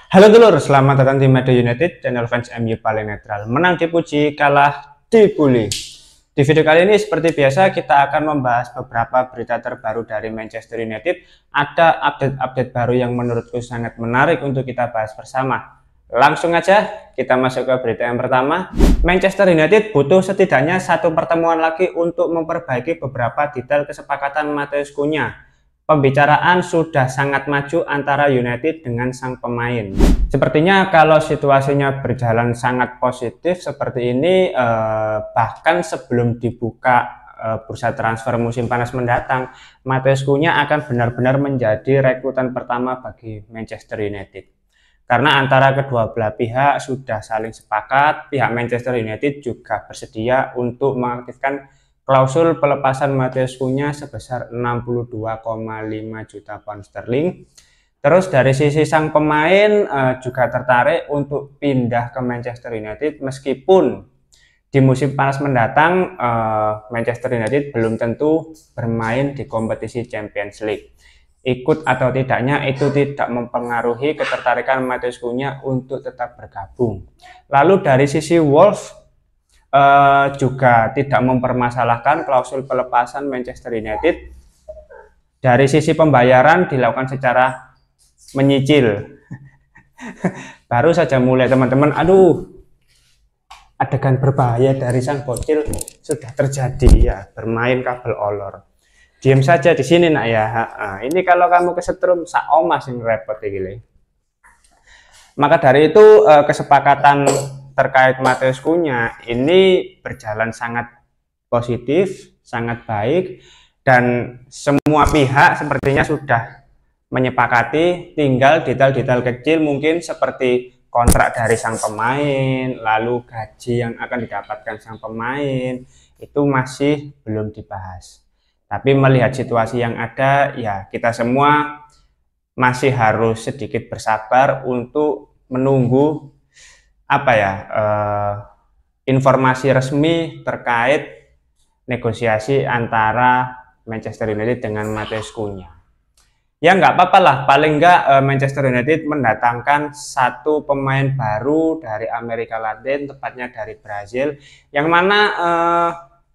Halo dulur, selamat datang di Media United, channel fans MU paling netral. Menang dipuji, kalah dibully. Di video kali ini seperti biasa kita akan membahas beberapa berita terbaru dari Manchester United. Ada update-update baru yang menurutku sangat menarik untuk kita bahas bersama. Langsung aja kita masuk ke berita yang pertama. Manchester United butuh setidaknya satu pertemuan lagi untuk memperbaiki beberapa detail kesepakatan Matheus Cunha. Pembicaraan sudah sangat maju antara United dengan sang pemain. Sepertinya kalau situasinya berjalan sangat positif seperti ini, bahkan sebelum dibuka bursa transfer musim panas mendatang, Matheus Cunha akan benar-benar menjadi rekrutan pertama bagi Manchester United. Karena antara kedua belah pihak sudah saling sepakat, pihak Manchester United juga bersedia untuk mengaktifkan klausul pelepasan Matheus Cunha sebesar 62,5 juta pound sterling. Terus dari sisi sang pemain juga tertarik untuk pindah ke Manchester United meskipun di musim panas mendatang Manchester United belum tentu bermain di kompetisi Champions League. Ikut atau tidaknya itu tidak mempengaruhi ketertarikan Matheus Cunha untuk tetap bergabung. Lalu dari sisi Wolves juga tidak mempermasalahkan klausul pelepasan Manchester United. Dari sisi pembayaran dilakukan secara menyicil. Baru saja mulai teman-teman, aduh, adegan berbahaya dari sang bocil sudah terjadi ya, bermain kabel olor. Diam saja di sini nak ya. Ini kalau kamu kesetrum sak omah sing repot iki. Maka dari itu kesepakatan terkait Matheus Cunha ini berjalan sangat positif, sangat baik, dan semua pihak sepertinya sudah menyepakati. Tinggal detail-detail kecil mungkin seperti kontrak dari sang pemain, lalu gaji yang akan didapatkan sang pemain, itu masih belum dibahas. Tapi melihat situasi yang ada, ya kita semua masih harus sedikit bersabar untuk menunggu informasi resmi terkait negosiasi antara Manchester United dengan Matheus Cunha. Ya nggak apa-apa lah, paling nggak Manchester United mendatangkan satu pemain baru dari Amerika Latin, tepatnya dari Brazil, yang mana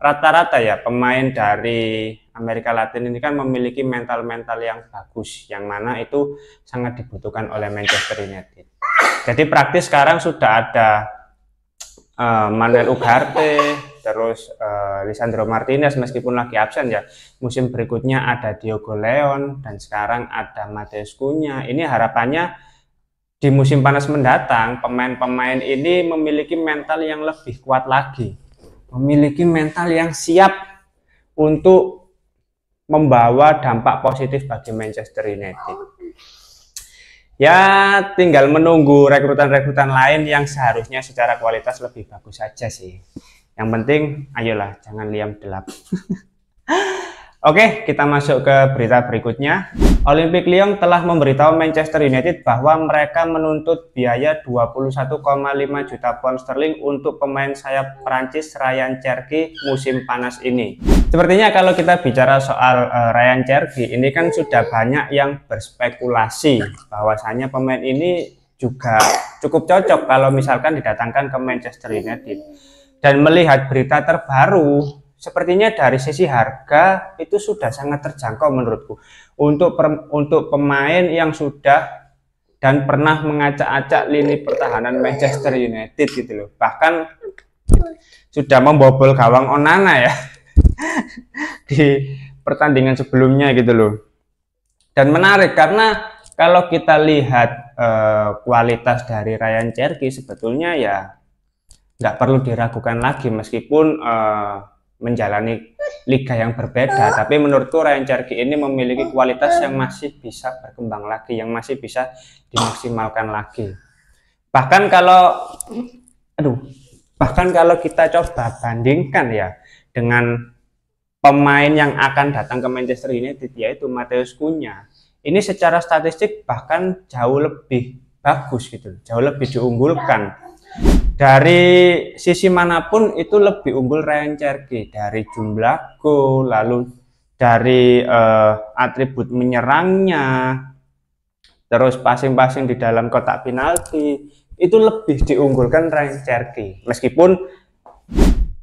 rata-rata ya pemain dari Amerika Latin ini kan memiliki mental-mental yang bagus, yang mana itu sangat dibutuhkan oleh Manchester United. Jadi praktis sekarang sudah ada Manuel Ugarte, terus Lisandro Martinez meskipun lagi absen ya. Musim berikutnya ada Diogo Leon dan sekarang ada Matheus Cunha. Ini harapannya di musim panas mendatang pemain-pemain ini memiliki mental yang lebih kuat lagi, memiliki mental yang siap untuk membawa dampak positif bagi Manchester United. Ya tinggal menunggu rekrutan-rekrutan lain yang seharusnya secara kualitas lebih bagus saja sih. Yang penting ayolah jangan liam delap. Oke, kita masuk ke berita berikutnya. Olympique Lyon telah memberitahu Manchester United bahwa mereka menuntut biaya 21,5 juta pound sterling untuk pemain sayap Prancis Ryan Cherki musim panas ini. Sepertinya kalau kita bicara soal Ryan Cherki, ini kan sudah banyak yang berspekulasi bahwasanya pemain ini juga cukup cocok kalau misalkan didatangkan ke Manchester United. Dan melihat berita terbaru, sepertinya dari sisi harga itu sudah sangat terjangkau menurutku untuk pemain yang sudah dan pernah mengacak-acak lini pertahanan Manchester United gitu loh. Bahkan sudah membobol gawang Onana ya di pertandingan sebelumnya gitu loh. Dan menarik karena kalau kita lihat kualitas dari Ryan Cherki sebetulnya ya nggak perlu diragukan lagi meskipun menjalani liga yang berbeda, tapi menurutku Ryan Cherki ini memiliki kualitas yang masih bisa berkembang lagi, yang masih bisa dimaksimalkan lagi. Bahkan kalau kita coba bandingkan ya dengan pemain yang akan datang ke Manchester United yaitu Matheus Cunha, ini secara statistik bahkan jauh lebih bagus gitu, jauh lebih diunggulkan. Dari sisi manapun itu lebih unggul Ryan Cherki, dari jumlah gol, lalu dari atribut menyerangnya, terus passing-passing di dalam kotak penalti, itu lebih diunggulkan Ryan Cherki. Meskipun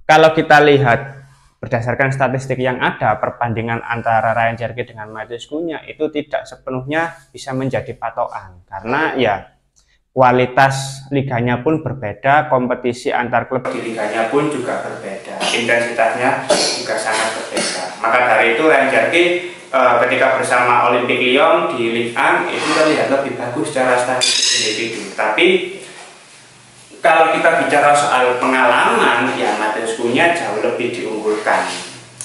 kalau kita lihat berdasarkan statistik yang ada, perbandingan antara Ryan Cherki dengan Matheus Cunha itu tidak sepenuhnya bisa menjadi patokan, karena ya kualitas liganya pun berbeda, kompetisi antar klub di liganya pun juga berbeda, intensitasnya juga sangat berbeda. Maka dari itu Ryan Cherki ketika bersama Olympique Lyon di Ligue 1 itu terlihat lebih bagus secara statistik individu. Tapi kalau kita bicara soal pengalaman, ya Matheus Cunha jauh lebih diunggulkan.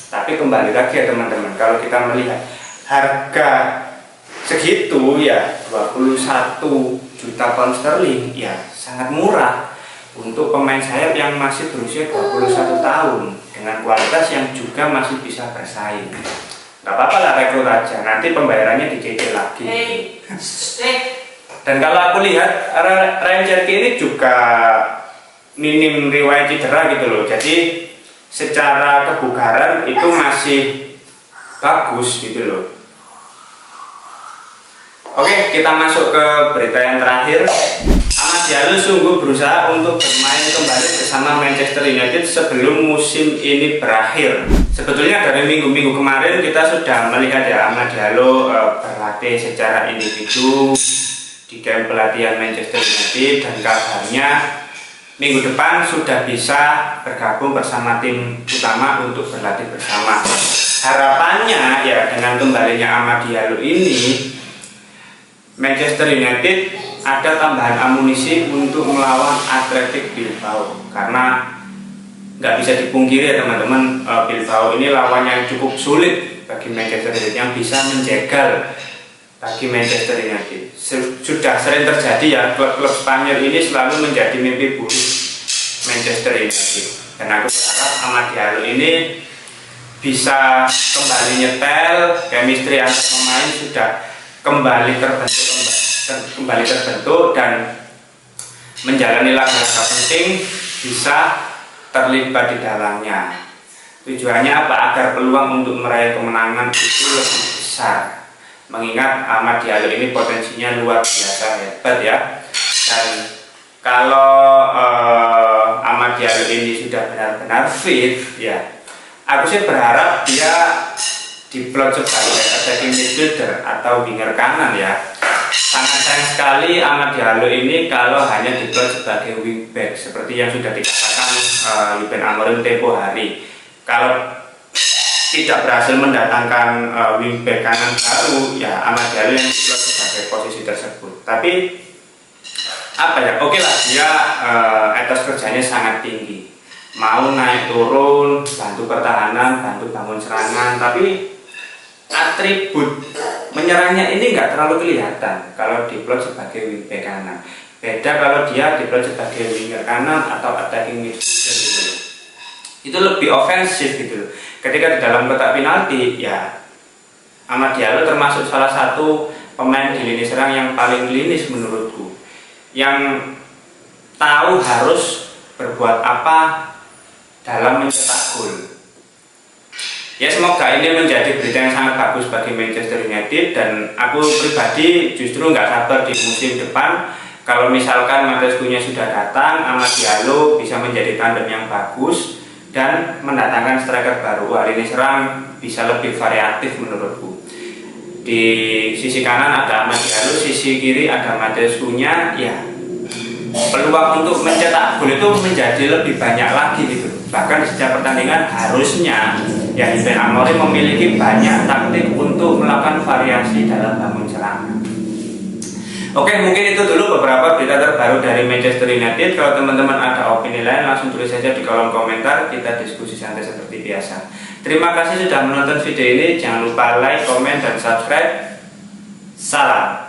Tapi kembali lagi ya teman-teman, kalau kita melihat harga segitu ya 21 juta pound sterling ya sangat murah untuk pemain sayap yang masih berusia 21 tahun dengan kualitas yang juga masih bisa bersaing. Gak apa-apa lah, rekrut aja, nanti pembayarannya dicicil lagi. Dan kalau aku lihat Ryan Cherki ini juga minim riwayat cedera gitu loh, jadi secara kebugaran itu masih bagus gitu loh. Oke, kita masuk ke berita yang terakhir. Amad Diallo sungguh berusaha untuk bermain kembali bersama Manchester United sebelum musim ini berakhir. Sebetulnya dari minggu-minggu kemarin kita sudah melihat ya Amad Diallo berlatih secara individu di camp pelatihan Manchester United, dan kabarnya minggu depan sudah bisa bergabung bersama tim utama untuk berlatih bersama. Harapannya ya dengan kembalinya Amad Diallo ini Manchester United ada tambahan amunisi untuk melawan Athletic Bilbao, karena nggak bisa dipungkiri ya teman-teman, Bilbao ini lawan yang cukup sulit bagi Manchester United, yang bisa menjegal bagi Manchester United. Sudah sering terjadi ya, klub-klub Spanyol ini selalu menjadi mimpi buruk Manchester United, dan aku berharap Amad Diallo ini bisa kembali nyetel, chemistry antar pemain sudah kembali terbentuk dan menjalani laga-laga penting bisa terlibat di dalamnya. Tujuannya apa? Agar peluang untuk meraih kemenangan itu lebih besar. Mengingat Amad Diallo ini potensinya luar biasa hebat ya. Dan kalau Amad Diallo ini sudah benar-benar fit ya, aku sih berharap dia diplot sebagai attacking midfielder atau winger kanan ya. Sangat sayang sekali Amad Diallo ini kalau hanya diplot sebagai wingback seperti yang sudah dikatakan Ruben Amorim tempo hari. Kalau tidak berhasil mendatangkan wingback kanan baru ya Amad Diallo yang diplot sebagai posisi tersebut. Tapi apa ya, oke lah, dia etos kerjanya sangat tinggi, mau naik turun, bantu pertahanan, bantu bangun serangan, tapi atribut menyerangnya ini nggak terlalu kelihatan kalau diplot sebagai wingback kanan. Beda kalau dia diplot sebagai winger kanan atau attacking midfielder gitu. Itu lebih ofensif gitu. Ketika di dalam kotak penalti ya Amad Diallo termasuk salah satu pemain di lini serang yang paling klinis menurutku, yang tahu harus berbuat apa dalam mencetak gol. Ya semoga ini menjadi berita yang sangat bagus bagi Manchester United, dan aku pribadi justru nggak sabar di musim depan kalau misalkan Matheus Cunha sudah datang, Amad Diallo bisa menjadi tandem yang bagus dan mendatangkan striker baru. Lini serang bisa lebih variatif menurutku. Di sisi kanan ada Amad Diallo, sisi kiri ada Matheus Cunha. Ya peluang untuk mencetak gol itu menjadi lebih banyak lagi gitu. Bahkan di setiap pertandingan harusnya ya Ruben Amorim memiliki banyak taktik untuk melakukan variasi dalam bangun serangan. Oke, mungkin itu dulu beberapa berita terbaru dari Manchester United. Kalau teman-teman ada opini lain langsung tulis saja di kolom komentar, kita diskusi santai seperti biasa. Terima kasih sudah menonton video ini, jangan lupa like, komen, dan subscribe. Salam.